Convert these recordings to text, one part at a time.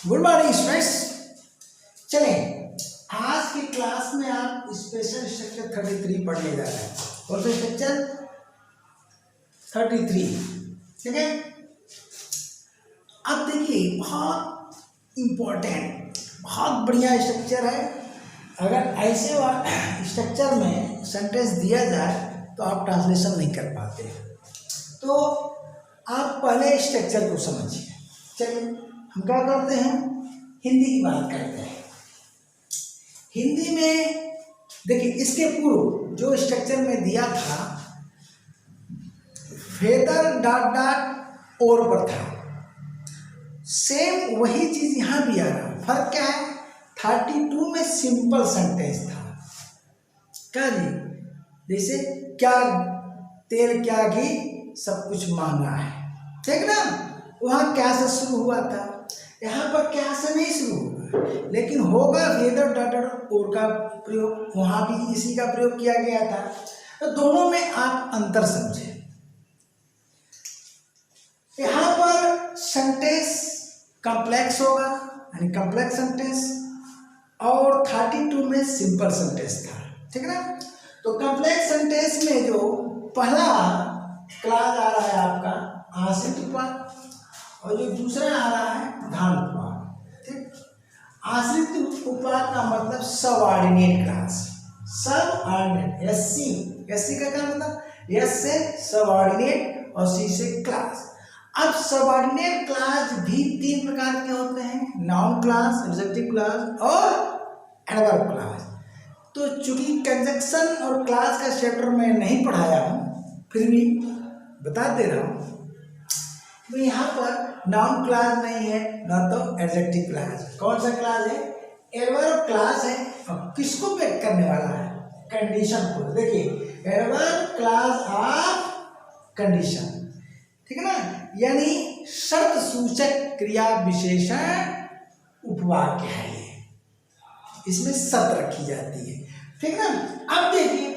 Good morning students. चलें, आज की क्लास में आप स्पेशल स्ट्रक्चर 33 पढ़ने जा रहे हैं। कौन सा स्ट्रक्चर? 33। ठीक है। अब देखिए, बहुत इम्पोर्टेंट, बहुत बढ़िया स्ट्रक्चर है। अगर ऐसे स्ट्रक्चर में सेंटेंस दिया जाए तो आप ट्रांसलेशन नहीं कर पाते, तो आप पहले स्ट्रक्चर को समझिए। चलिए, हम क्या करते हैं, हिंदी की बात करते हैं। हिंदी में देखिए, इसके पूर्व जो स्ट्रक्चर में दिया था फेदर डॉट डॉट और पर था, सेम वही चीज यहां भी आ रहा। फर्क क्या है? 32 में सिंपल सेंटेंस था। क्या जी? जैसे क्या तेल क्या घी सब कुछ महंगा है, ठीक ना? वहां क्या से शुरू हुआ था, यहाँ पर क्या से नहीं शुरू होगा, लेकिन होगा वेदर डॉट और का प्रयोग, वहां भी इसी का प्रयोग किया गया था। तो दोनों में आप अंतर समझे। यहाँ पर सेंटेंस कॉम्प्लेक्स होगा, यानी कॉम्प्लेक्स सेंटेंस, और 32 में सिंपल सेंटेंस था, ठीक ना? तो कॉम्प्लेक्स सेंटेंस में जो पहला क्लास आ रहा है आपका आश्रित उपपद, और जो दूसरा आ रहा है प्रधान उपपद। ठीक, आश्रित उपपद का मतलब सबऑर्डिनेट क्लास, सबऑर्डिनेट। एससी का क्या मतलब? एस से सबऑर्डिनेट और सी से क्लास। अब सबऑर्डिनेट क्लास भी तीन प्रकार के होते हैं, नाउन क्लास, एडजेक्टिव क्लास और एडवर्ब क्लास। तो चूंकि कंजक्शन और क्लास का चैप्टर में नहीं पढ़ाया हूं, फिर भी बता दे रहा हूं। तो यहाँ पर नाउन क्लास नहीं है, ना तो एडजेक्टिव क्लास। कौन सा क्लास है? एडवर्ब क्लास है। और किसको पैक करने वाला है? कंडीशन को। देखिए, एडवर्ब क्लास ऑफ कंडीशन, ठीक है ना? यानी शर्त सूचक क्रिया विशेषण उपवाक्य है ये, इसमें शर्त रखी जाती है, ठीक ना? अब देखिए,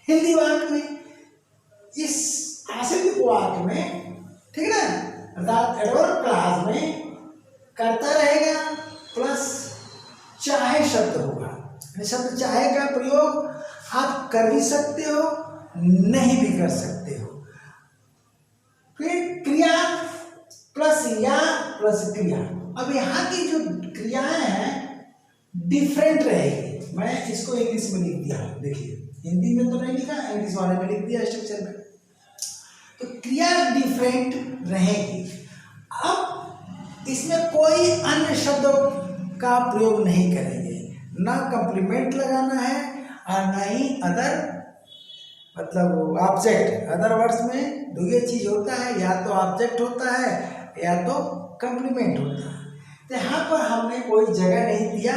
हिंदी वाक्य में, इस आश्रित उपवाक्य में, ठीक है ना, अर्थात एडवर्ब क्लास में करता रहेगा प्लस चाहे शब्द होगा। शब्द चाहे का प्रयोग आप कर भी सकते हो, नहीं भी कर सकते हो। फिर क्रिया प्लस या प्लस क्रिया। अब यहाँ की जो क्रियाएं हैं डिफरेंट रहेगी। मैं इसको इंग्लिश में लिख दिया, देखिए, हिंदी में तो नहीं लिखा, इंग्लिश वाले में लिख दिया स्ट्रक्चर में। तो क्रिया डिफरेंट रहेगी। अब इसमें कोई अन्य शब्दों का प्रयोग नहीं करेंगे, ना कॉम्प्लीमेंट लगाना है और ना ही अदर, मतलब ऑब्जेक्ट। अदर वर्ड्स में दो ये चीज होता है, या तो ऑब्जेक्ट होता है या तो कॉम्प्लीमेंट होता है। तो यहाँ पर हमने कोई जगह नहीं दिया,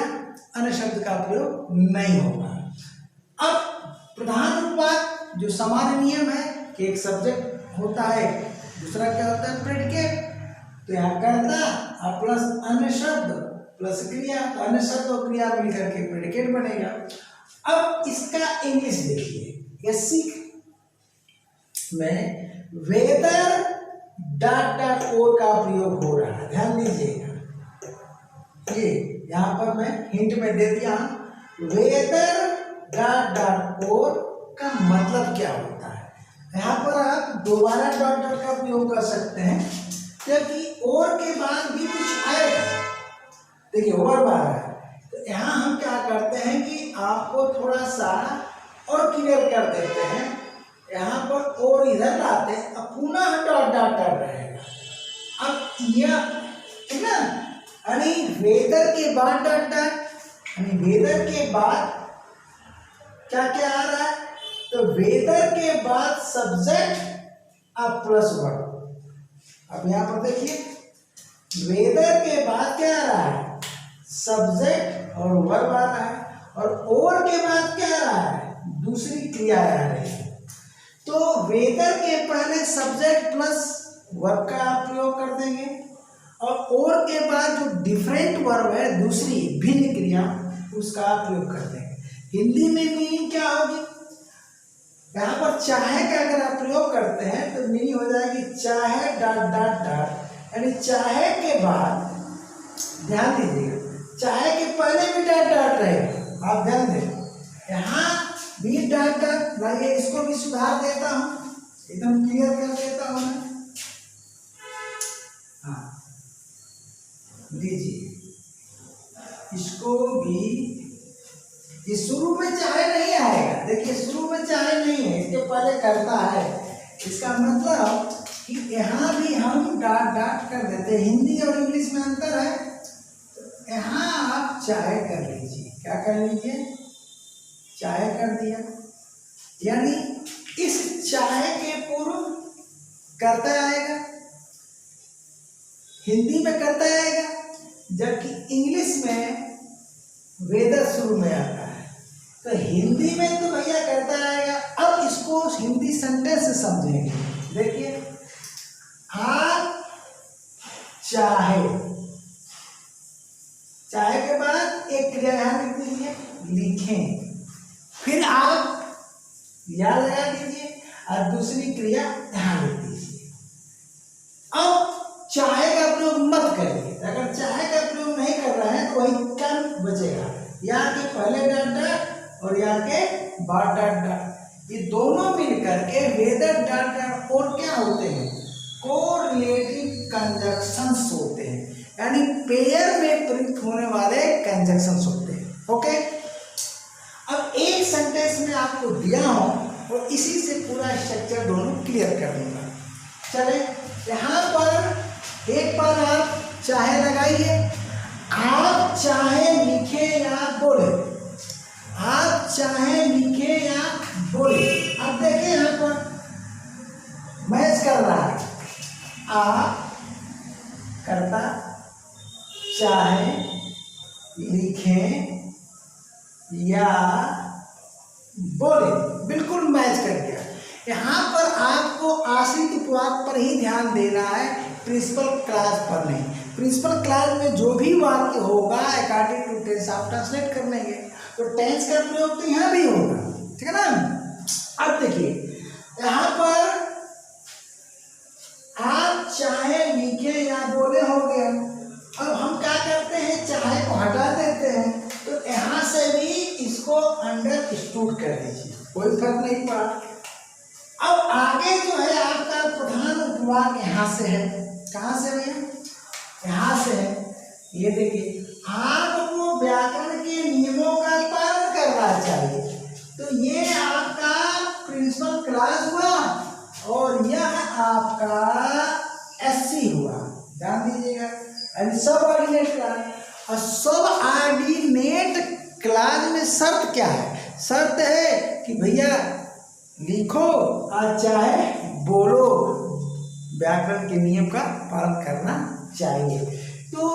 अन्य शब्द का प्रयोग नहीं होगा। अब प्रधान उपवाद जो सामान्य नियम है कि एक सब्जेक्ट होता है, दूसरा क्या होता है? प्रेडिकेट। तो यहाँ कर्ता और प्लस अन्य शब्द प्लस क्रिया, तो अन्य शब्द और क्रिया मिलकर के प्रेडिकेट बनेगा। अब इसका इंग्लिश देखिए, एससी में वेदर डॉट डॉट और का प्रयोग हो रहा है, ध्यान दीजिएगा। ये यहाँ पर मैं हिंट में दे दिया, वेदर डॉट डॉट और का मतलब क्या होता है। यहाँ पर आप दोबारा डॉट डॉट का प्रयोग कर सकते हैं, क्योंकि और के बाद भी कुछ आएगा। देखिए, और बार है, तो यहाँ हम क्या करते हैं कि आपको थोड़ा सा और क्लियर कर देते हैं। यहाँ पर और इधर लाते हैं, अब पुनः डॉट डॉट डॉट रहेगा। अब यह, ठीक ना, यानी वेदर के बाद डॉट डॉट, यानी वेदर के बाद क्या क्या आ रहा है? तो वेदर के बाद सब्जेक्ट अब प्लस वर्ब। अब यहाँ पर देखिए, वेदर के बाद क्या आ रहा है? सब्जेक्ट और वर्ब आ रहा है, और के बाद क्या आ रहा है? दूसरी क्रिया आ रही है। तो वेदर के पहले सब्जेक्ट प्लस वर्ब का आप प्रयोग कर देंगे, और के बाद जो डिफरेंट वर्ब है, दूसरी भिन्न क्रिया, उसका आप प्रयोग कर देंगे। हिंदी में मीनिंग क्या होगी? यहाँ पर चाहे का अगर आप प्रयोग करते हैं तो मीनिंग हो जाएगी चाहे डॉट डॉट डॉट, यानी चाहे के बाद, ध्यान दीजिएगा, चाहे के पहले भी डॉट डॉट रहेगा, आप ध्यान दें, यहाँ भी डॉट डॉट, लाइए इसको भी सुधार देता हूँ, एकदम क्लियर कर देता हूँ मैं। हाँ लीजिए, इसको भी, ये शुरू में चाहे नहीं आएगा, देखिए शुरू में चाहे नहीं है, इसके पहले करता है, इसका मतलब कि यहाँ भी हम डॉट डॉट कर देते हैं। हिंदी और इंग्लिश में अंतर है, तो यहाँ आप चाहे कर लीजिए, क्या कर लीजिए, चाहे कर दिया, यानी इस चाहे के पूर्व करता आएगा, हिंदी में करता आएगा, जबकि इंग्लिश में वेदर शुरू में आता है, तो हिंदी में तो भैया करता आएगा। अब इसको हिंदी सेंटेंस से समझेंगे। देखिए, आप चाहे, चाहे के बाद एक क्रिया यहाँ लिख दीजिए, लिखें, फिर आप या लगा दीजिए और दूसरी क्रिया यहाँ लिख दीजिए। अब चाहे का प्रयोग मत करिए, अगर चाहे का प्रयोग नहीं कर रहे हैं तो वही कर्म बचेगा, यहाँ के पहले डॉट डॉट और यहाँ के बाद डॉट डॉट, ये दोनों मिलकर के वेदर डॉट डॉट और क्या होते हैं, कोरिलेटिव कंजक्शंस होते हैं, यानी पेयर में प्रयुक्त होने वाले कंजक्शंस होते हैं। ओके, अब एक सेंटेंस में आपको दिया हूं और इसी से पूरा स्ट्रक्चर दोनों क्लियर कर दूंगा। चले, यहाँ पर एक बार आप चाहे लगाइए, आप चाहे लिखे या बोले, आप चाहे लिखे या बोले। अब देखिए यहाँ पर मैच कर रहा है, आप करता, चाहे लिखें या बोले, बिल्कुल मैच कर गया। यहाँ पर आपको आश्रित उपवाद पर ही ध्यान देना है, प्रिंसिपल क्लास पर नहीं। प्रिंसिपल क्लास में जो भी वाक्य होगा अकॉर्डिंग टू टेंस आप ट्रांसलेट कर लेंगे, तो टेंस का प्रयोग तो यहाँ भी होगा, ठीक है ना। अब देखिए, यहाँ पर आप चाहे लिखे या बोले हो गया। अब हम क्या करते हैं, चाहे को हटा देते हैं, तो यहाँ से भी इसको अंडरस्टूड कर दीजिए, कोई फर्क नहीं पड़ा। अब आगे जो है आपका प्रधान उपवाद यहाँ से है, कहाँ से भैया, यहाँ से है। ये देखिए, आपको व्याकरण के नियमों का पालन करना चाहिए, तो ये आपका प्रिंसिपल क्लास हुआ और यह आपका एससी हुआ, ध्यान दीजिएगा, यानी सब ऑर्डिनेट क्लास। और सब ऑर्डिनेट क्लास में शर्त क्या है, शर्त है कि भैया लिखो और चाहे बोलो, व्याकरण के नियम का पालन करना चाहिए। तो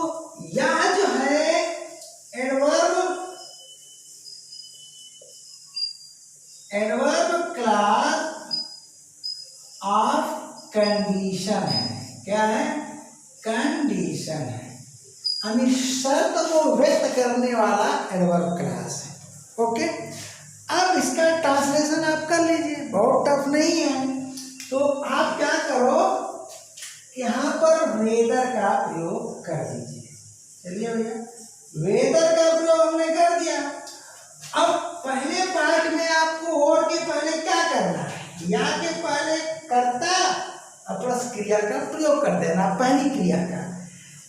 यह जो है एडवर्ब क्लास ऑफ कंडीशन है, क्या है, कंडीशन है, यानी शर्त को व्यक्त करने वाला एडवर्ब क्लास है। ओके, अब इसका ट्रांसलेशन आप कर लीजिए, बहुत टफ नहीं है। तो आप क्या करो, यहाँ पर वेदर का प्रयोग कर दीजिए। चलिए भैया, वेदर का प्रयोग हमने कर दिया। अब पहले पार्ट में आपको और के पहले क्या करना है, या के पहले कर्ता प्लस क्रिया का प्रयोग कर देना, पहली क्रिया का।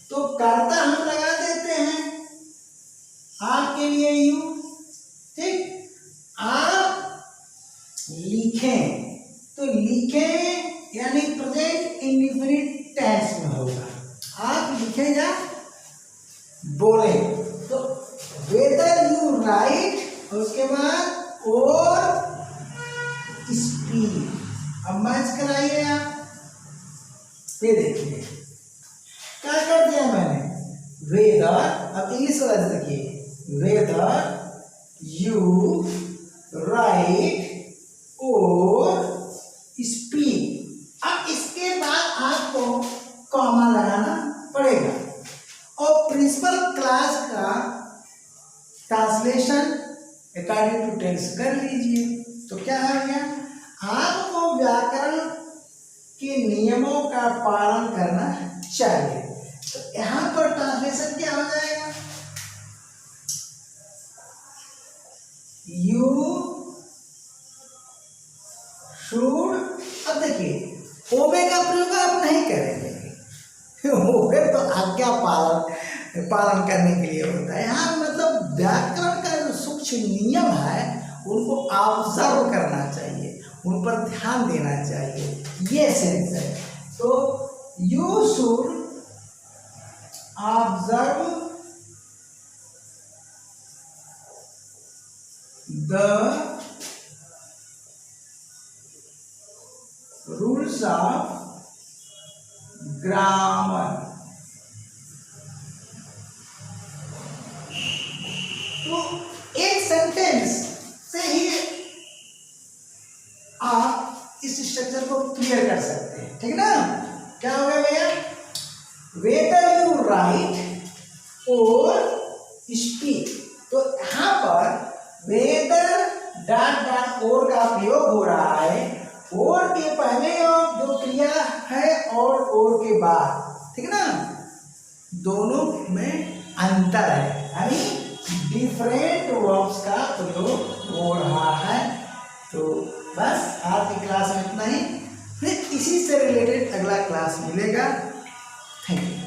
तो कर्ता हम लगा देते हैं आपके लिए यू, ठीक, आप लिखें, तो लिखें यानी प्रेजेंट इंडेफिनिट टेंस में होगा, आप लिखें या बोले। तो वेदर यू राइट, उसके बाद और स्पीक। अब मैच कराइए आप, ये देखिए क्या कर दिया मैंने, वेदर, अब इंग्लिश वाला देखिए, वेदर यू राइट और स्पीक। अब इसके बाद आपको कॉमा लगाना पड़ेगा और प्रिंसिपल क्लास का ट्रांसलेशन अकॉर्डिंग टू टेंस कर लीजिए। तो क्या आ गया, आपको व्याकरण के नियमों का पालन करना चाहिए। तो यहाँ पर ट्रांसलेशन क्या हो जाएगा, यू शुड। अब देखिए ओबे का प्रयोग आप नहीं करेंगे, ओबे तो आज्ञा पालन करने के लिए होता है। यहाँ मतलब व्याकरण का जो सूक्ष्म नियम है उनको ऑब्जर्व करना चाहिए, उन पर ध्यान देना चाहिए, ये सेंस है। तो you should observe the rules of grammar. तो एक सेंटेंस से ही आप इस स्ट्रक्चर को क्लियर कर सकते हैं, ठीक ना। क्या हो गया भैया, वेदर यू राइट और स्पीक। तो यहां पर वेदर डॉट डॉट और का प्रयोग हो रहा है, और के पहले और जो क्रिया है और के बाद, ठीक ना, दोनों में अंतर है, यानी डिफरेंट वर्ब्स का प्रयोग हो रहा है। तो बस आज की क्लास में इतना ही, फिर इसी से रिलेटेड अगला क्लास मिलेगा। Thank you.